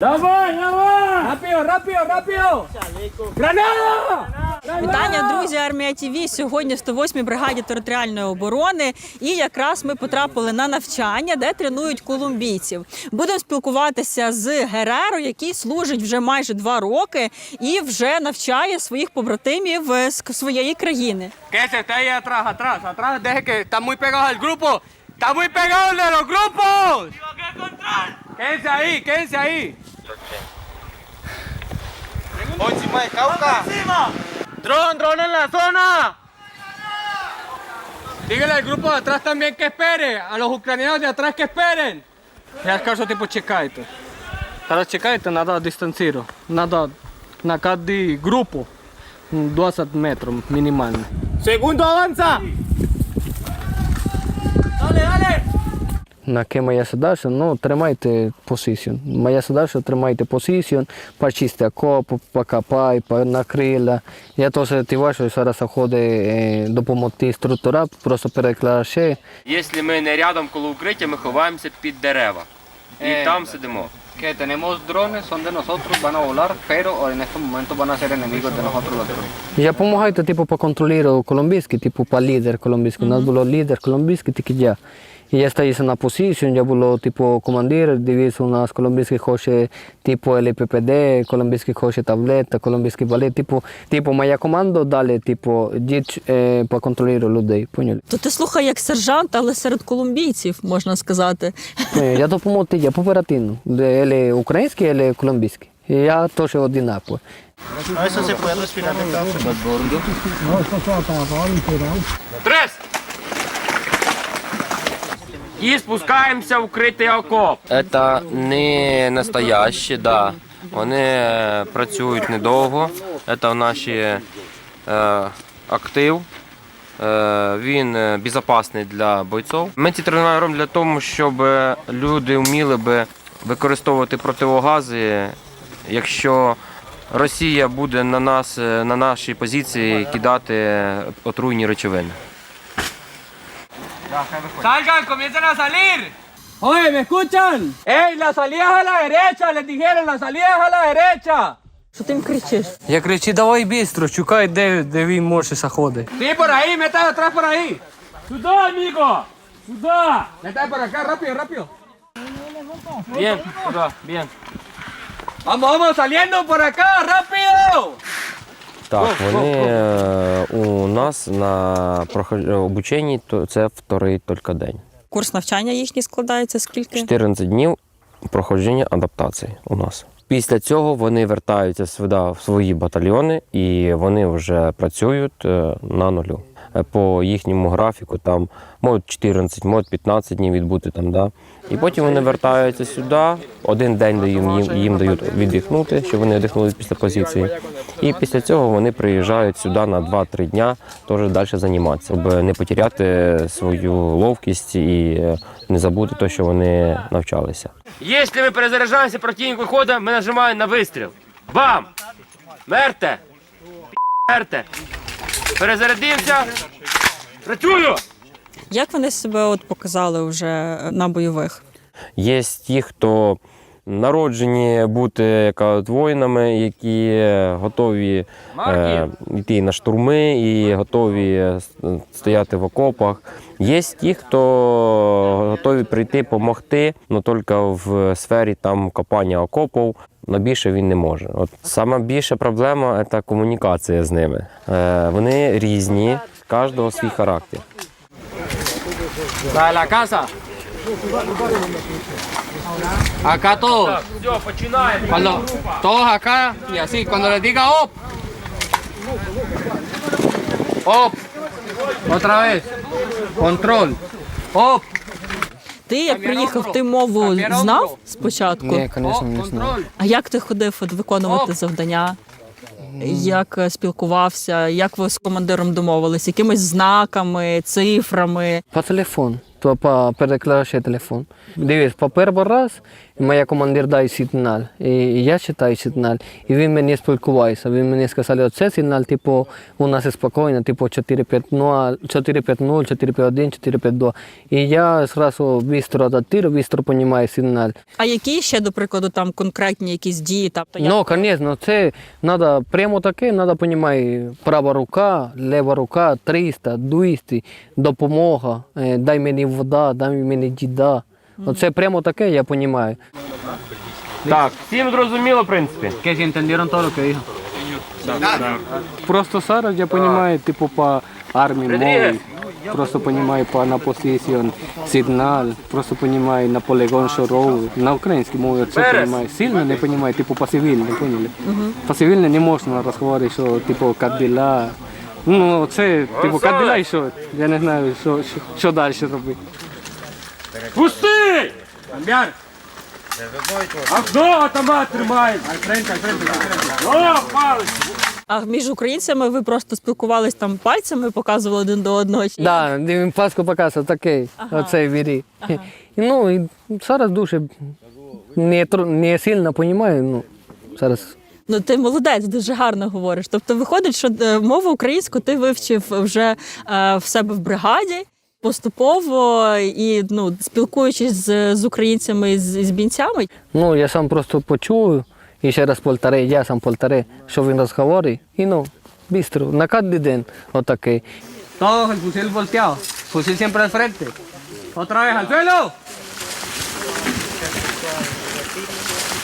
Давай, давай! Рапіо, рапіо, рапіо! Гранада! Вітання, друзі, Армія ТВ. Сьогодні в 108-й бригаді територіальної оборони. І якраз ми потрапили на навчання, де тренують колумбійців. Будемо спілкуватися з Гереро, який служить вже майже 2 роки і вже навчає своїх побратимів з своєї країни. Quédese, está ahí atrás, atrás, atrás, deje que está muy pegado al grupo. Está muy pegado de los grupos. Quédense ahí. Encima de Cauca. Dron en la zona. Dígale al grupo de atrás también que espere. A los ucranianos de atrás que esperen. Я скажу, типу, чекайте. Зараз чекайте, треба дистанцію. Треба на кожну групу 20 метрів мінімально. Segundo avanza. Dale, dale. На ке моя задача? Ну, тримайте позицію. Моя задача – тримайте позицію, почисти окоп, покопай, накрила. Я теж тиваю, що зараз ходить допомогти структура, просто переклад. Якщо ми не рядом коло укриття, ми ховаємося під дерева. І там сидимо. Que tenemos drones, son de nosotros, van a volar, pero en estos momentos van a ser enemigos de nosotros los drones. Я допомагаю, типу, по контролювати колумбійський, типу, по лідер колумбійський. У нас було лідер колумбійський, тільки я. І я стоїв на позицію, я був, типу, командир, дивився, у нас колумбійський хоче, типу, ЛППД, колумбійський хоче таблета, колумбійський балет, типу, моя команда далі, типу, діть по контролювати людей, поняли? То ти слухай як сержант, але серед колумбійців, можна сказати. Я допомогу, я оперативно, або український, або колумбійський. І я теж одинаково. Трес! І спускаємося в укритий окоп. Це не настоящі, да. Вони працюють недовго. Це наш актив. Він безпечний для бойців. Ми ці тренування робимо для того, щоб люди вміли би використовувати противогази, якщо Росія буде на нас, на наші позиції кидати отруйні речовини. Salgan, comiencen a salir. Oye, ¿me escuchan? ¡Ey, la salida es a la derecha! Les dijeron, la salida es a la derecha. Що ти їм кричиш? Я кричу, давай швидко, шукай, де він може заходити. Sí, por ahí, métase atrás por ahí. ¡Sudá, amigo! ¡Sudá! Métase por acá, rápido, rápido. Bien, bien. Vamos, vamos, saliendo por acá, rápido. Так, вони у нас на обученні, то це вторий тільки день. Курс навчання їхній складається скільки? 14 днів проходження адаптації у нас. Після цього вони вертаються сюди в свої батальйони і вони вже працюють на нулю. По їхньому графіку там можуть 14, можуть 15 днів відбути там, да. І потім вони вертаються сюди, один день їм дають віддихнути, щоб вони віддихнули після позиції. І після цього вони приїжджають сюди на 2-3 дня теж далі займатися, щоб не потеряти свою ловкість і не забути те, що вони навчалися. Якщо ми перезаряджаємося, противник виходить, ми нажимаємо на вистріл. Бам! Мерте! Мерте! Перезарядився! Працюю! Як вони себе от показали вже на бойових? Є ті, хто народжені бути воїнами, які готові йти на штурми і готові стояти в окопах. Є ті, хто готові прийти, допомогти, але тільки в сфері там копання окопів. На більше він не може. От сама більша проблема – це комунікація з ними. Вони різні, кожного свій характер. La de la casa. Acá todos. Все, починаємо. Cuando todos acá y así, cuando les diga op. Op. Otra vez. Control. Op. Ти, як приїхав, ти мову знав спочатку? Ні, звісно, не знаю. А як ти ходив от виконувати завдання? Як спілкувався? Як ви з командиром домовились? Якимись знаками, цифрами? По телефону, то по перекладачі телефон. Дивись, по перший раз моя командир дає сигнал, і я читаю сигнал, і він мені спілкувається. Він мені сказали, оце сигнал, типу, у нас спокійно, типу 4-5-0, 4-5-1, 4-5-2. І я одразу швидко адаптую, швидко розумію сигнал. А які ще, до прикладу, там конкретні якісь дії? Там, Ну, звісно, це треба прямо таке, треба розуміти, права рука, лева рука, 300, 200, допомога, дай мені вода, дай мені їда. Оце прямо таке, я розумію. Так, всім зрозуміло, в принципі. Que si entendieron todo lo que dijo. Просто зараз я розумію, типу, по армії мови, просто розумію по на позицію, сигнал, просто розумію на полігон, що робить. На українській мові це розумію. Сильно не розумію, типу, по цивільній, поняли? По цивільній не можна розговорити, що, типу, кадила. Ну, це, типу, кадила і що? Я не знаю, що далі робити. Пусти! Камбяр! А хто автомат тримає? О, палець! А між українцями ви просто спілкувались там пальцями, показували один до одного? Чи... Да, він паску показав, такий, оцей вірі. Ну, і зараз дуже не сильно розумію, ну, зараз. Ну, ти молодець, дуже гарно говориш. Тобто виходить, що мову українську ти вивчив вже в себе в бригаді, поступово і ну, спілкуючись з українцями, з бійцями. Ну, я сам просто почую, і ще раз повторю, я сам повторю, що він розговорить, і ну, швидко, на кожен день отакий. Todos el fusil volteado, fusil siempre al frente. Otra vez al suelo.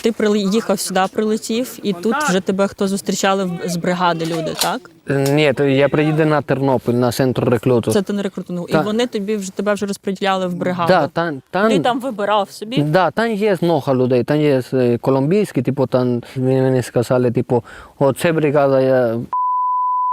Ти їхав сюди, прилетів, і тут вже тебе хто зустрічали з бригади люди, так? Ні, то я приїду на Тернопіль, на центр рекруту. Це ти не рекрутинув. І Так. вони тебе вже розподіляли в бригаду. Да, Ти там вибирав собі? Да, там є много людей, там є колумбійські, типу, там мені сказали, типу, оце бригада,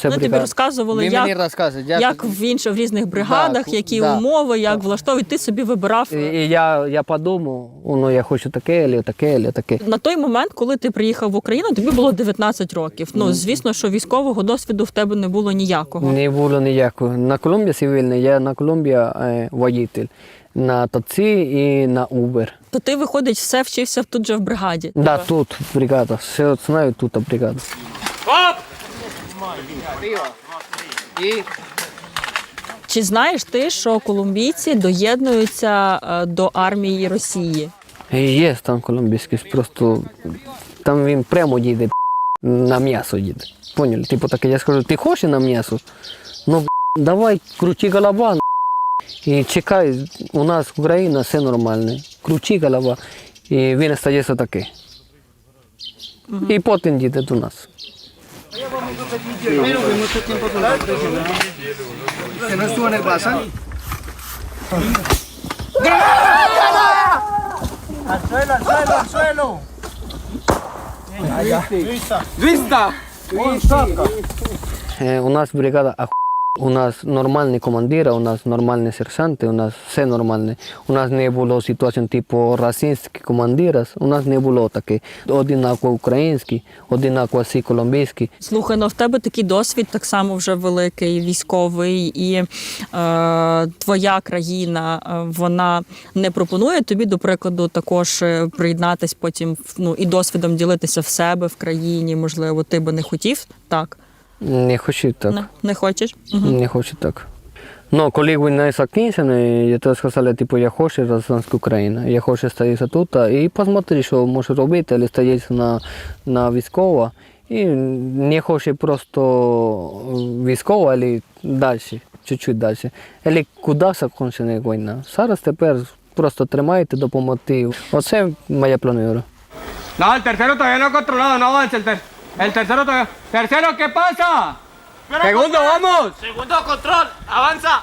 це Вони тобі бригада. розказували, Він мені розказує, як в різних бригадах, Да, які да. умови, як влаштовують, ти собі вибирав. І я подумав, ну я хочу таке, або таке, або таке. На той момент, коли ти приїхав в Україну, тобі було 19 років. Ну, звісно, що військового досвіду в тебе не було ніякого. Не було ніякого. На Колумбії цивільний, я на Колумбії водитель, на таксі і на Uber. То ти, виходить, все вчився тут же в бригаді. Да, тут бригада, все знаю, тут бригада. Оп! Чи знаєш ти, що колумбійці доєднуються до армії Росії? Є там колумбійський, просто там він прямо їде, на м'ясо їде. Поняли? Типу таке, я скажу, ти хочеш на м'ясо? Ну, давай, крути голова, і чекай, у нас Україна, все нормально. Крути голова, і він стається такий. І потім їде до нас. Que no estuvo en el bazar. Al suelo, al suelo, al suelo. Vista. У нас бригада у нас нормальні командири, у нас нормальні сержанти, у нас все нормальне. У нас не було ситуацій типу російські командири, у нас не було таке. Одинаково українські, одинаково всі колумбійські. Слухай, ну в тебе такий досвід так само вже великий, військовий, і твоя країна, вона не пропонує тобі, до прикладу, також приєднатись потім, ну, і досвідом ділитися в себе, в країні, можливо, ти би не хотів, так? Не хочу так. Не хочеш? Не хочу так. Ну, коли війна закінчена, я то сказали, типу, я хочу гражданську Україну, я хочу стояти тут і посмотри, що можу робити, або стояти на військово. І не хочу просто військово, але далі, чуть-чуть далі. Або куди закінчена війна. Зараз тепер просто тримайте, допомогти. Оце моя планура. No, el tercero todavía no ha controlado, no avanza el tercero todavía. Tercero, ¿qué pasa? Segundo, vamos. Segundo control, avanza.